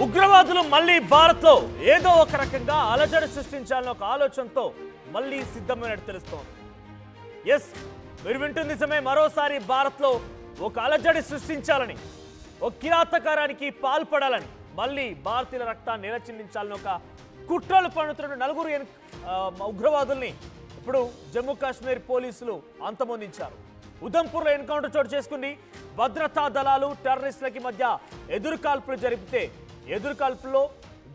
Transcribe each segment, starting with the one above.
ఉగ్రవాదులు మళ్ళీ భారత్లో ఏదో ఒక రకంగా అలజడి సృష్టించాలని ఒక ఆలోచనతో మళ్ళీ సిద్ధమైనట్టు తెలుస్తోంది. ఎస్, మీరు వింటుంది నిజమే. మరోసారి భారత్లో ఒక అలజడి సృష్టించాలని, ఒక కిరాతకారానికి పాల్పడాలని, మళ్ళీ భారతీయుల రక్తాన్ని నిలచిందించాలని ఒక కుట్రలు పన్నుతున్న నలుగురు ఉగ్రవాదుల్ని ఇప్పుడు జమ్మూ కాశ్మీర్ పోలీసులు అంతమొందించారు. ఉదంపూర్లో ఎన్కౌంటర్ చోటు చేసుకుంది. భద్రతా దళాలు టెర్రరిస్టులకి మధ్య ఎదురుకాల్పులు జరిపితే ఎదురుకాల్పుల్లో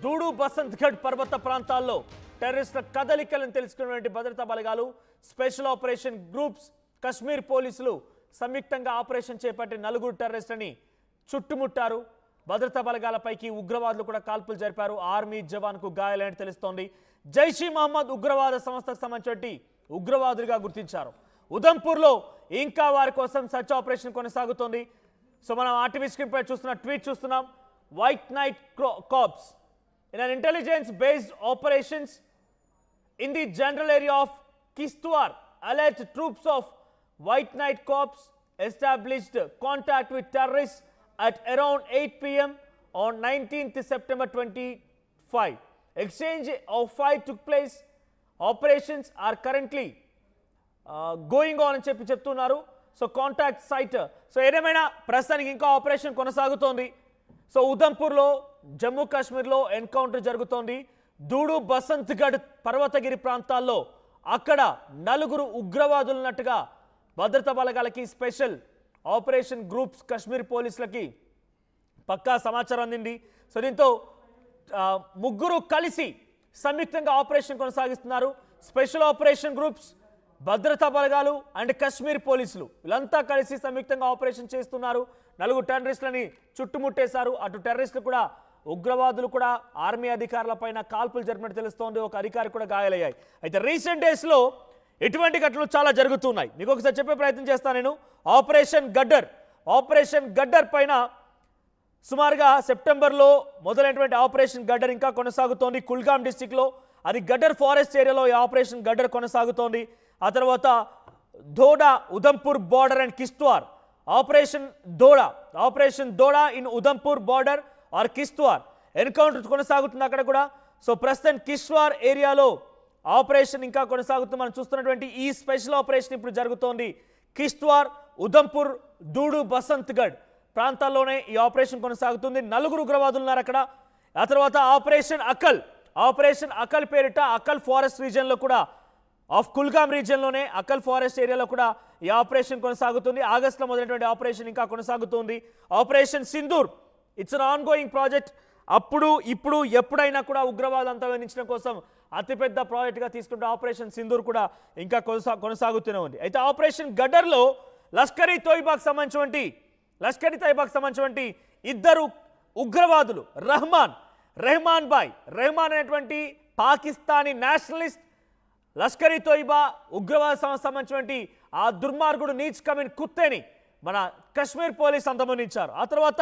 దూడు బసంత్గఢ్ పర్వత ప్రాంతాల్లో టెర్రరిస్టుల కదలికలను తెలుసుకున్నటువంటి భద్రతా బలగాలు, స్పెషల్ ఆపరేషన్ గ్రూప్స్, కశ్మీర్ పోలీసులు సంయుక్తంగా ఆపరేషన్ చేపట్టి నలుగురు టెర్రరిస్టులని చుట్టుముట్టారు. భద్రతా బలగాలపైకి ఉగ్రవాదులు కూడా కాల్పులు జరిపారు. ఆర్మీ జవాన్కు గాయాలని తెలుస్తోంది. జైషీ మహమ్మద్ ఉగ్రవాద సంస్థకు సంబంధించి ఉగ్రవాదులుగా గుర్తించారు. ఉదంపూర్లో ఇంకా వారి కోసం సర్చ్ ఆపరేషన్ కొనసాగుతోంది. సో మనం ఆర్టీవీ స్క్రీన్ పై ట్వీట్ చూస్తున్నాం. White Night Corps in an intelligence-based operations in the general area of Kishtwar, allied troops of White Night Corps established contact with terrorists at around 8 p.m. on 19th September 25. Exchange of fire took place. Operations are currently going on అని చెప్తున్నారు. So contact site, so ఏదేమైనా ప్రస్తుతానికి ఇంకా operation కొనసాగుతోంది. So ఉదంపూర్లో Jammu కాశ్మీర్లో encounter జరుగుతోంది. దూడు బసంత్గఢ్ పర్వతగిరి ప్రాంతాల్లో అక్కడ నలుగురు ఉగ్రవాదులు ఉన్నట్టుగా భద్రతా బలగాలకి, స్పెషల్ ఆపరేషన్ గ్రూప్స్, కశ్మీర్ పోలీసులకి పక్కా సమాచారం అందింది. సో దీంతో ముగ్గురు కలిసి సంయుక్తంగా ఆపరేషన్ కొనసాగిస్తున్నారు. స్పెషల్ ఆపరేషన్ గ్రూప్స్, భద్రతా బలగాలు అండ్ కశ్మీర్ పోలీసులు వీళ్ళంతా కలిసి సంయుక్తంగా ఆపరేషన్ చేస్తున్నారు. నలుగురు టెర్రరిస్టులని చుట్టుముట్టేశారు. అటు టెర్రరిస్టులు కూడా, ఉగ్రవాదులు కూడా ఆర్మీ అధికారుల పైన కాల్పులు జరిపినట్టు తెలుస్తోంది. ఒక అధికారి కూడా గాయాలయ్యాయి. అయితే రీసెంట్ డేస్లో ఇటువంటి ఘటనలు చాలా జరుగుతున్నాయి. మీకు ఒకసారి చెప్పే ప్రయత్నం చేస్తాను నేను. ఆపరేషన్ గడ్డర్ పైన సుమారుగా సెప్టెంబర్లో మొదలైనటువంటి ఆపరేషన్ గడ్డర్ ఇంకా కొనసాగుతోంది. కుల్గాం డిస్టిక్లో, అది గడ్డర్ ఫారెస్ట్ ఏరియాలో ఈ ఆపరేషన్ గడ్డర్ కొనసాగుతోంది. ఆ తర్వాత Doda, Udhampur border and Kishtwar, operation Doda in Udhampur border or Kishtwar encounter కొనసాగుతుంది అక్కడ కూడా. సో ప్రస్తుతం కిష్త్వార్ ఏరియాలో ఆపరేషన్ ఇంకా కొనసాగుతుంది. మనం చూస్తున్నటువంటి ఈ స్పెషల్ ఆపరేషన్ ఇప్పుడు జరుగుతోంది. కిష్త్వార్, ఉదంపూర్, దూడు బసంత్గఢ్ ప్రాంతాల్లోనే ఈ ఆపరేషన్ కొనసాగుతుంది. నలుగురు ఉగ్రవాదులు ఉన్నారు అక్కడ. ఆ తర్వాత ఆపరేషన్ అకల్ పేరిట అకల్ ఫారెస్ట్ రీజియన్లో కూడా, ఆఫ్ కుల్గాం రీజియన్లోనే అకల్ ఫారెస్ట్ ఏరియాలో కూడా ఈ ఆపరేషన్ కొనసాగుతుంది. ఆగస్టులో మొదలైనటువంటి ఆపరేషన్ ఇంకా కొనసాగుతుంది. Operation Sindoor, it's an on going project. అప్పుడు ఇప్పుడు ఎప్పుడైనా కూడా ఉగ్రవాదం అంతమొందించడం కోసం అతిపెద్ద ప్రాజెక్ట్గా తీసుకుంటే ఆపరేషన్ సింధూర్ కూడా ఇంకా కొనసాగుతూనే ఉంది. అయితే ఆపరేషన్ గడ్డర్లో లష్కర్ ఈ తోయిబాకు సంబంధించినటువంటి ఇద్దరు ఉగ్రవాదులు, రెహమాన్ అనేటువంటి పాకిస్తానీ నేషనలిస్ట్, లష్కర్ ఈ తోయిబా ఉగ్రవాద సంస్థ సంబంధించినటువంటి ఆ దుర్మార్గుడు నీచ్ కమిన్ కుత్తేని మన కశ్మీర్ పోలీస్ అంతమొందించారు. ఆ తర్వాత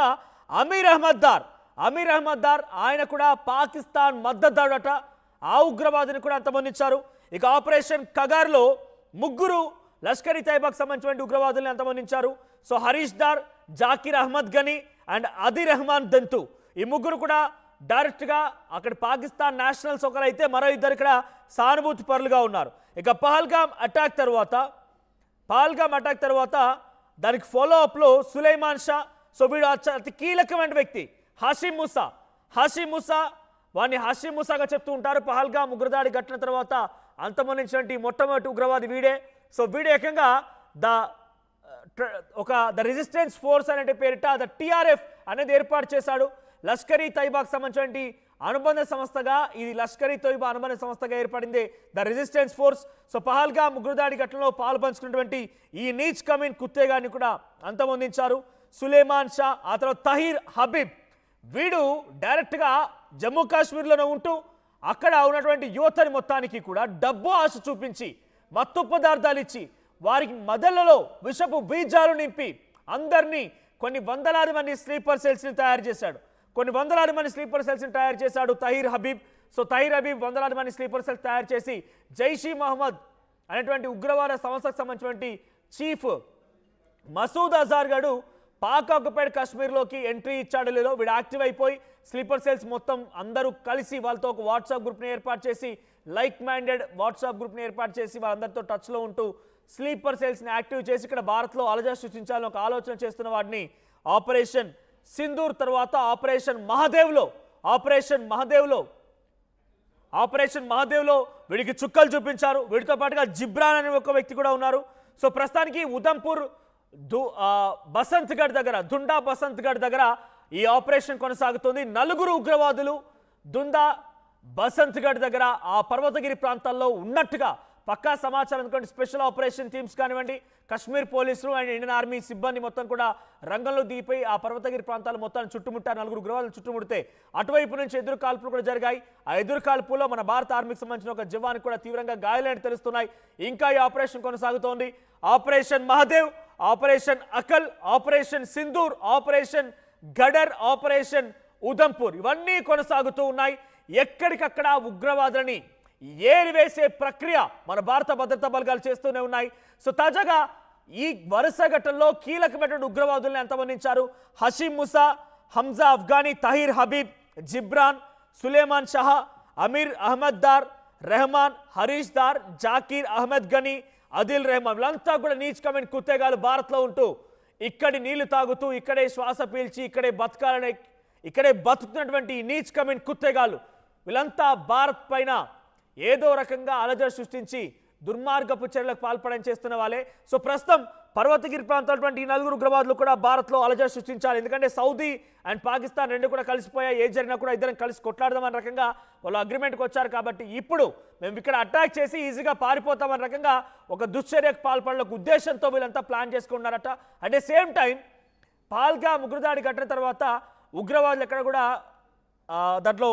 అమీర్ అహ్మద్ దార్ ఆయన కూడా పాకిస్తాన్ మద్దతుదారుడట. ఆ ఉగ్రవాదిని కూడా అంతమొందించారు. ఇక ఆపరేషన్ కగార్లో ముగ్గురు లష్కర్ ఈ తోయిబాకు సంబంధించినటువంటి ఉగ్రవాదుల్ని అంతమొందించారు. సో హరీష్ దార్, జాకిర్ అహ్మద్ గనీ అండ్ అదీ రెహమాన్ దంతు, ఈ ముగ్గురు కూడా డైరెక్ట్గా అక్కడ పాకిస్తాన్ నేషనల్స్ ఒకరైతే మరో ఇద్దరు ఇక్కడ సానుభూతి పరులుగా ఉన్నారు. ఇక పహల్గామ్ అటాక్ తర్వాత దానికి ఫాలోఅప్లో సులైమాన్ షా, సో వీడు అతి కీలకమైన వ్యక్తి హాషిమ్ మూసా, వాడిని హాషిమ్ మూసాగా చెప్తూ ఉంటారు. పహల్గామ్ ఉగ్రదాడి ఘటన తర్వాత అంతమొందించినటువంటి మొట్టమొదటి ఉగ్రవాది వీడే. సో వీడు ఏకంగా ద రెసిస్టెన్స్ ఫోర్స్ అనే పేరిట TRF అనేది ఏర్పాటు చేశాడు. లష్కర్ ఈ తోయిబాకు సంబంధించినటువంటి అనుబంధ సంస్థగా, ఇది లష్కర్ ఈ తోయిబా అనుబంధ సంస్థగా ఏర్పడింది the resistance force. So Pahalgam ఉగ్రదాడి ఘటనలో పాల్పంచుకున్నటువంటి ఈ నీచ్ కమిన్ కుత్తే గారిని కూడా అంతమొందించారు. సులేమాన్ షా, ఆ తర్వాత తహీర్ హబీబ్, వీడు డైరెక్ట్గా జమ్మూ కాశ్మీర్లోనే ఉంటూ అక్కడ ఉన్నటువంటి యువతని మొత్తానికి కూడా డబ్బు ఆశ చూపించి, మత్తు పదార్థాలు ఇచ్చి, వారికి మదళ్లలో విషపు బీజాలు నింపి అందరినీ కొన్ని వందలాది మంది స్లీపర్ సెల్స్ని తయారు చేశాడు తహీర్ హబీబ్. సో తహీర్ హబీబ్ వందలాది మంది స్లీపర్ సెల్స్ తయారు చేసి జైషీ మహమ్మద్ అనేటువంటి ఉగ్రవాద సంస్థకు సంబంధించినటువంటి చీఫ్ మసూద్ అజార్ గారు పాక్ ఆక్యుపైడ్ కాశ్మీర్లోకి ఎంట్రీ ఇచ్చాడో లేదో వీడు యాక్టివ్ అయిపోయి స్లీపర్ సెల్స్ మొత్తం అందరూ కలిసి వాళ్ళతో ఒక వాట్సాప్ గ్రూప్ని ఏర్పాటు చేసి లైక్ మైండెడ్ వాట్సాప్ గ్రూప్ని ఏర్పాటు చేసి వాళ్ళందరితో టచ్లో ఉంటూ స్లీపర్ సెల్స్ని యాక్టివ్ చేసి ఇక్కడ భారత్లో అలజడి సృష్టించాలని ఒక ఆలోచన చేస్తున్న వాడిని ఆపరేషన్ సింధూర్ తర్వాత ఆపరేషన్ మహాదేవ్లో వీడికి చుక్కలు చూపించారు. వీడితో పాటుగా జిబ్రాన్ అనే ఒక వ్యక్తి కూడా ఉన్నారు. సో ప్రస్తుతానికి ఉదంపూర్ దుండా బసంత్గఢ్ దగ్గర ఈ ఆపరేషన్ కొనసాగుతుంది. 4 ఉగ్రవాదులు దుండా బసంత్గఢ్ దగ్గర ఆ పర్వతగిరి ప్రాంతాల్లో ఉన్నట్టుగా పక్కా సమాచారం అనుకోండి. స్పెషల్ ఆపరేషన్ టీమ్స్ కానివ్వండి, కశ్మీర్ పోలీసులు అండ్ ఇండియన్ ఆర్మీ సిబ్బంది మొత్తం కూడా రంగంలో దిగిపోయి ఆ పర్వతగిరి ప్రాంతాలు మొత్తాన్ని చుట్టుముట్టారు. 4 ఉగ్రవాదులు చుట్టుముడితే అటువైపు నుంచి ఎదురు కాల్పులు కూడా జరిగాయి. ఆ ఎదురు కాల్పులో మన భారత ఆర్మీకి సంబంధించిన ఒక జవాన్ కూడా తీవ్రంగా గాయాలని తెలుస్తున్నాయి. ఇంకా ఈ ఆపరేషన్ కొనసాగుతోంది. Operation Mahadev, operation Akhal, operation Sindoor, operation Guddar, operation Udhampur ఇవన్నీ కొనసాగుతూ ఉన్నాయి. ఎక్కడికక్కడ ఉగ్రవాదులని ఏరివేసే ప్రక్రియ మన భారత భద్రతా బలగాలు చేస్తూనే ఉన్నాయి. సో తాజాగా ఈ వరుస ఘట్టంలో కీలకమైన ఉగ్రవాదుల్ని అంతమొందించారు. హషీం ముసా, హంజా అఫ్ఘానీ, తహీర్ హబీబ్, జిబ్రాన్, సులేమాన్ షహా, అమీర్ అహ్మద్ దార్, రెహమాన్, హరీష్ దార్, జాకీర్ అహ్మద్ గనీ, అదిల్ రెహమాన్ వీళ్ళంతా కూడా నీచ్ కమెంట్ కుత్తేగాలు భారత్లో ఉంటూ ఇక్కడి నీళ్లు తాగుతూ ఇక్కడే శ్వాస పీల్చి ఇక్కడే బతుకుతున్నటువంటి నీచ్ కమెంట్ కుత్తేగాలు వీళ్ళంతా భారత్ పైన ఏదో రకంగా అలజడి సృష్టించి దుర్మార్గపు చర్యలకు పాల్పడని చేస్తున్న వాళ్ళే. సో ప్రస్తుతం పర్వతగిరి ప్రాంతాల ఈ 4 ఉగ్రవాదులు కూడా భారత్లో అలజడి సృష్టించాలి. ఎందుకంటే సౌదీ అండ్ పాకిస్తాన్ రెండు కూడా కలిసిపోయా, ఏ జరిగినా కూడా ఇద్దరం కలిసి కొట్లాడదామని రకంగా వాళ్ళు అగ్రిమెంట్కి వచ్చారు. కాబట్టి ఇప్పుడు మేము ఇక్కడ అటాక్ చేసి ఈజీగా పారిపోతామని రకంగా ఒక దుశ్చర్యకు పాల్పడే ఉద్దేశంతో వీళ్ళంతా ప్లాన్ చేసుకున్నారట. At the same time Pahalgam ఉగ్రదాడి కట్టిన తర్వాత ఉగ్రవాదులు ఎక్కడ కూడా దాంట్లో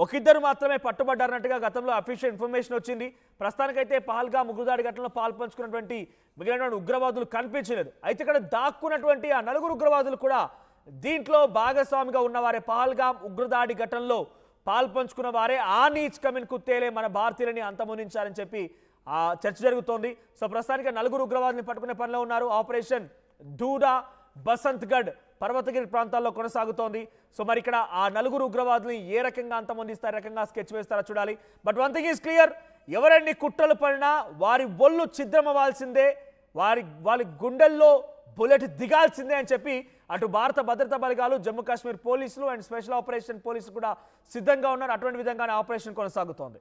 ఒకిద్దరు మాత్రమే పట్టుబడ్డారన్నట్టుగా గతంలో అఫీషియల్ ఇన్ఫర్మేషన్ వచ్చింది. ప్రస్తుతానికైతే పహల్గామ్ ఉగ్రదాడి ఘటనలో పాల్పంచుకున్నటువంటి మిగిలిన ఉగ్రవాదులు కనిపించలేదు. అయితే ఇక్కడ దాక్కున్నటువంటి ఆ 4 ఉగ్రవాదులు కూడా దీంట్లో భాగస్వామిగా ఉన్నవారే. పహల్గామ్ ఉగ్రదాడి ఘటనలో పాల్పంచుకున్న వారే. ఆ నీచ్ కమిన్ కుత్తేలే మన భారతీయులని అంతమొందించారని చెప్పి ఆ చర్చ జరుగుతోంది. సో ప్రస్తుతానికి 4 ఉగ్రవాదులను పట్టుకునే పనిలో ఉన్నారు. ఆపరేషన్ దుండా బసంత్గఢ్ పర్వతగిరి ప్రాంతాల్లో కొనసాగుతోంది. సో మరి ఇక్కడ ఆ 4 ఉగ్రవాదులను ఏ రకంగా అంతమొందిస్తారు, రకంగా స్కెచ్ వేస్తారో చూడాలి. But one thing is clear, ఎవరెన్ని కుట్రలు పడినా వారి ఒళ్ళు ఛిద్రమవ్వాల్సిందే, వారి గుండెల్లో బుల్లెట్ దిగాల్సిందే అని చెప్పి అటు భారత భద్రతా బలగాలు, జమ్మూ కాశ్మీర్ పోలీసులు అండ్ స్పెషల్ ఆపరేషన్ పోలీసులు కూడా సిద్ధంగా ఉన్నారు. అటువంటి విధంగానే ఆపరేషన్ కొనసాగుతోంది.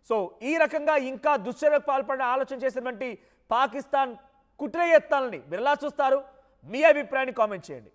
సో ఈ రకంగా ఇంకా దుశ్చర్యకు పాల్పడిన ఆలోచన చేసినటువంటి పాకిస్తాన్ కుట్ర యత్నాలని మీరు ఎలా చూస్తారు? మీ అభిప్రాయాన్ని కామెంట్ చేయండి.